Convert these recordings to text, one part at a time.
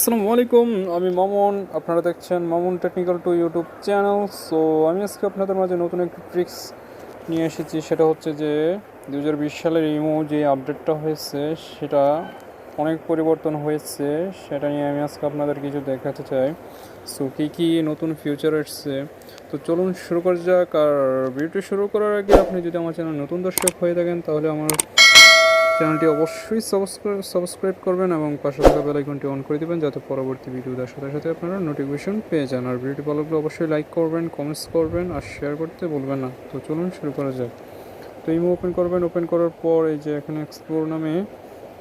আসসালামু আলাইকুম, আমি মামুন। আপনারা দেখছেন Mamun technical to YouTube channel. So আমি আজকে আপনাদের মাঝে নতুন একটি ট্রিক্স নিয়ে এসেছি। সেটা হচ্ছে যে 2020 সালের ইমো যে আপডেটটা হয়েছে সেটা অনেক পরিবর্তন হয়েছে। সেটা নিয়ে আমি আজকে আপনাদের কিছু দেখাতে চাই। সো কী কী নতুন ফিউচার এসছে, তো চলুন শুরু করা যাক। আর ভিডিওটি শুরু করার আগে আপনি যদি আমার চ্যানেল নতুন দর্শক হয়ে থাকেন তাহলে আমার চ্যানেলটি অবশ্যই সাবস্ক্রাইব করবেন এবং পাশে থাকা বেল আইকনটি অন করে দেবেন যাতে পরবর্তী ভিডিও দেওয়ার সাথে সাথে আপনারা নোটিফিকেশন পেয়ে যান। আর ভিডিওটি ভালো লাগলে অবশ্যই লাইক করবেন, কমেন্টস করবেন আর শেয়ার করতে ভুলবেন না। তো চলুন শুরু করা যাক। তো ইমো ওপেন করবেন। ওপেন করার পর এই যে এখানে এক্সপ্লোর নামে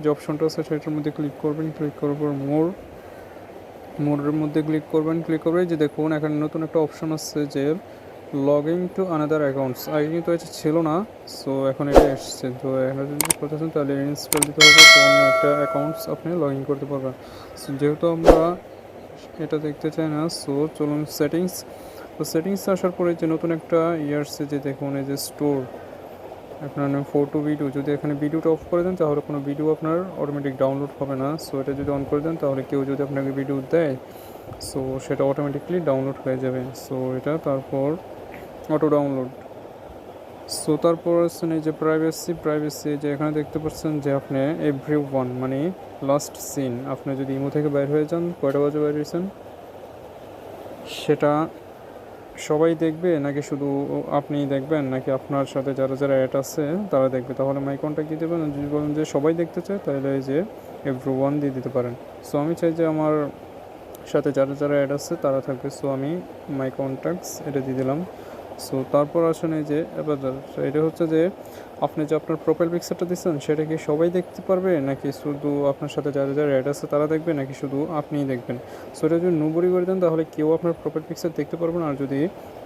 যে অপশনটা আছে সেটার মধ্যে ক্লিক করবেন। ক্লিক করার পর মোরের মধ্যে ক্লিক করবেন। ক্লিক করে যে দেখুন এখানে নতুন একটা অপশন আছে যে লগইন টু আনাদার অ্যাকাউন্টস। আগে কিন্তু এটা ছিল না, সো এখন এটা এসছে। তো এখন যদি করতেছেন তাহলে ইনস্টল দিতে হবে, তো অন্য একটা অ্যাকাউন্টস আপনি লগ ইন করতে পারবেন। সো যেহেতু আমরা এটা দেখতে চাই না, সো চলুন সেটিংস। তো সেটিংস আসার পরে যে নতুন একটা আসছে যে দেখুন এই যে স্টোর আপনার ফটো ভিডিও, যদি এখানে ভিডিওটা অফ করে দেন তাহলে কোনো ভিডিও আপনার অটোমেটিক ডাউনলোড হবে না। সো এটা যদি অন করে দেন তাহলে কেউ যদি আপনাকে ভিডিও দেয় সো সেটা অটোমেটিকলি ডাউনলোড হয়ে যাবে। সো এটা তারপর অটো ডাউনলোড। সো তারপর আছেন এই যে প্রাইভেসি যে এখানে দেখতে পাচ্ছেন যে আপনি এভরিওয়ান মানে লাস্ট সিন, আপনি যদি ইমো থেকে বাইর হয়ে যান, কয়টা বাজে বাইর হয়েছেন সেটা সবাই দেখবে নাকি শুধু আপনি দেখবেন, নাকি আপনার সাথে যারা যারা অ্যাড আছে তারা দেখবে, তাহলে মাই কন্ট্যাক্ট দিয়ে দেবেন। যদি বলেন যে সবাই দেখতে চায় তাহলে এই যে এভরিওয়ান দিয়ে দিতে পারেন। সো আমি চাই যে আমার সাথে যারা যারা অ্যাড আছে তারা থাকবে, সো আমি মাই কন্ট্যাক্টস এটা দিয়ে দিলাম। সো তারপর আসেন এই যে এবার এটা হচ্ছে যে আপনি যে আপনার প্রোফাইল পিকচারটা দিচ্ছেন সেটা কি সবাই দেখতে পারবে, নাকি শুধু আপনার সাথে যারা যারা অ্যাড আছে তারা দেখবে, নাকি শুধু আপনিই দেখবেন। সো এটা যদি নোবডি করে দেন তাহলে কেউ আপনার প্রোফাইল পিকচার দেখতে পারবে না, আর যদি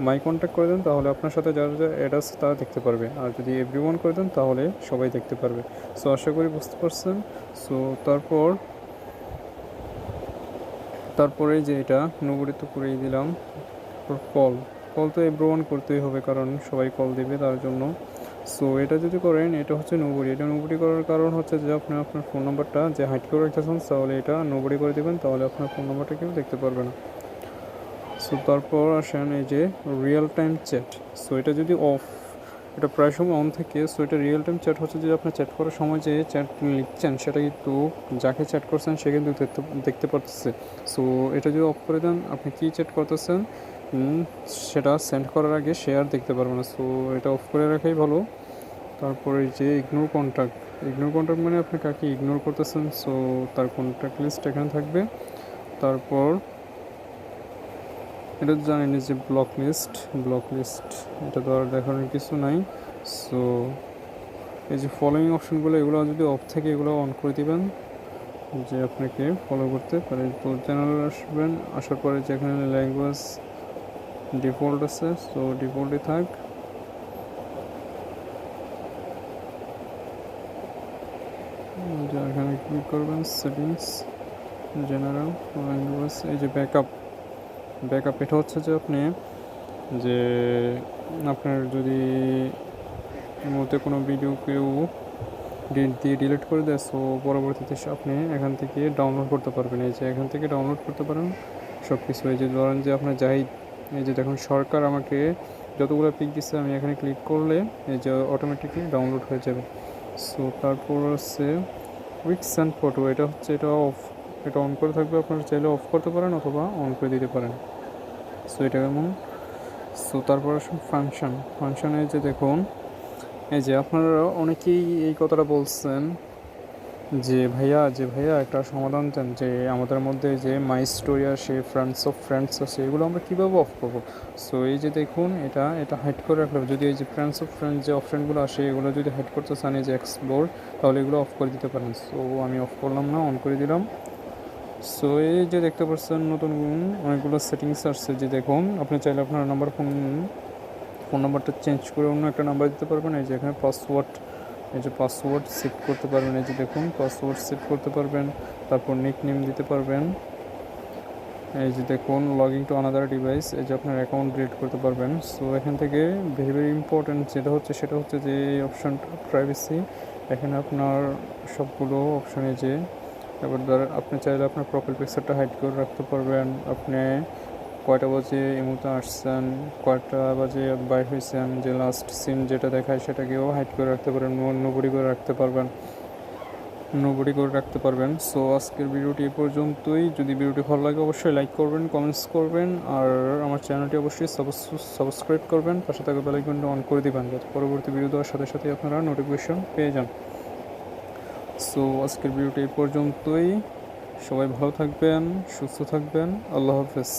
মাই কন্ট্যাক্ট করে দেন তাহলে আপনার সাথে যারা যারা অ্যাড আছে তারা দেখতে পারবে, আর যদি এভরিওয়ান করে দেন তাহলে সবাই দেখতে পারবে। সো আশা করি বুঝতে পারছেন। সো তারপরে যে এটা নোবডি তো করেই দিলাম। কল তো এভরিওয়ান করতেই হবে কারণ সবাই কল দেবে তার জন্য। সো এটা যদি করেন এটা হচ্ছে নোবডি করার কারণ হচ্ছে যে আপনি আপনার ফোন নাম্বারটা যে হাইড করে রাখতেছেন তাহলে এটা নোবডি করে দেবেন, তাহলে আপনার ফোন নাম্বারটা কেউ দেখতে পারবে না। সো তারপর আসেন এই যে রিয়েল টাইম চ্যাট। সো এটা যদি অফ, এটা প্রায় সময় অন থাকে। সো এটা রিয়েল টাইম চ্যাট হচ্ছে যে আপনার চ্যাট করার সময় যে চ্যাট লিখছেন সেটা কিন্তু যাকে চ্যাট করছেন সে কিন্তু দেখতে পারতেছে। সো এটা যদি অফ করে দেন আপনি কী চ্যাট করতেছেন সেটা সেন্ড করার আগে সে আর দেখতে পারবে না। সো এটা অফ করে রাখাই ভালো। তারপরে যে ইগনোর কন্ট্যাক্ট মানে আপনি কাকে ইগনোর করতেছেন, সো তার কন্ট্যাক্ট লিস্ট এখানে থাকবে। তারপর এটা তো জানেন যে ব্লক লিস্ট এটা তো আর দেখানোর কিছু নাই। সো এই যে ফলোয়িং অপশনগুলো এগুলো যদি অফ থাকে এগুলো অন করে দিবেন যে আপনাকে ফলো করতে পারে। তো চ্যানেল আসবেন, আসার পরে যেখানে ল্যাঙ্গুয়েজ ডিফল্ট আছে সো ডিফল্টই থাক। এখানে ক্লিক করবেন সেটিংস, জেনারেল ল্যাঙ্গুয়েজ, এই যে ব্যাকআপ এটা হচ্ছে যে আপনি যে আপনার যদি এর মধ্যে কোনো ভিডিও কেউ দিয়ে ডিলিট করে দেয় সো পরবর্তীতে আপনি এখান থেকে ডাউনলোড করতে পারবেন। এই যে এখান থেকে ডাউনলোড করতে পারেন সব কিছু। এই যে ধরেন যে আপনার জাহিদ, এই যে দেখুন সরকার আমাকে যতগুলো পিক দিচ্ছে আমি এখানে ক্লিক করলে এই যে অটোমেটিকলি ডাউনলোড হয়ে যাবে। সো তারপর হচ্ছে কুইক সেন্ড ফটো, এটা হচ্ছে এটা অফ, এটা অন করে থাকবে, আপনারা চাইলে অফ করতে পারেন অথবা অন করে দিতে পারেন। সো এটা কেমন। সো তারপর আসুন ফাংশানে যে দেখুন এই যে আপনারা অনেকেই এই কথাটা বলছেন যে ভাইয়া একটা সমাধান দেন যে আমাদের মধ্যে যে মাই স্টোরি আসে, ফ্রেন্ডস আসে, এগুলো আমরা কীভাবে অফ করবো। সো এই যে দেখুন এটা হাইড করে রাখলে যদি এই যে ফ্রেন্ডস যে অপশানগুলো আসে এগুলো যদি হাইড করতে চান এই যে এক্সপ্লোর, তাহলে এগুলো অফ করে দিতে পারেন। সো আমি অফ করলাম না, অন করে দিলাম। সো এই যে দেখতে পাচ্ছেন নতুন অনেকগুলো সেটিংস আসছে যে দেখুন আপনি চাইলে আপনার ফোন নাম্বারটা চেঞ্জ করে অন্য একটা নাম্বার দিতে পারবেন। এই যে এখানে পাসওয়ার্ড সেভ করতে পারবেন, এই যে দেখুন পাসওয়ার্ড সেভ করতে পারবেন। তারপর নিকনেম দিতে পারবেন। এই যে দেখুন লগইন টু আনাদার ডিভাইস, এই যে আপনার অ্যাকাউন্ট ক্রিয়েট করতে পারবেন। সো এখান থেকে ভেরি ইম্পর্টেন্ট সেটা হচ্ছে যে এই অপশানটা প্রাইভেসি। এখানে আপনার সবগুলো অপশানে যে এবার ধর আপনি চাইলে আপনার প্রোফাইল পিকচারটা হাইড করে রাখতে পারবেন, আপনি কয়টা বাজে ইমুতে আসছেন, কয়টা বাজে বাইর হয়েছেন, যে লাস্ট সিন যেটা দেখায় সেটাকেও হাইড করে রাখতে পারেন, নোবডি করে রাখতে পারবেন। সো আজকের ভিডিওটি এ পর্যন্তই। যদি ভিডিওটি ভালো লাগে অবশ্যই লাইক করবেন, কমেন্টস করবেন, আর আমার চ্যানেলটি অবশ্যই সাবস্ক্রাইব করবেন, পাশে থাকা বেল আইকনটা অন করে দিবেন যাতে পরবর্তী ভিডিও দেওয়ার সাথে সাথে আপনারা নোটিফিকেশন পেয়ে যান। সো আজকের ভিডিওটি এ পর্যন্তই। সবাই ভালো থাকবেন, সুস্থ থাকবেন। আল্লাহ হাফেজ।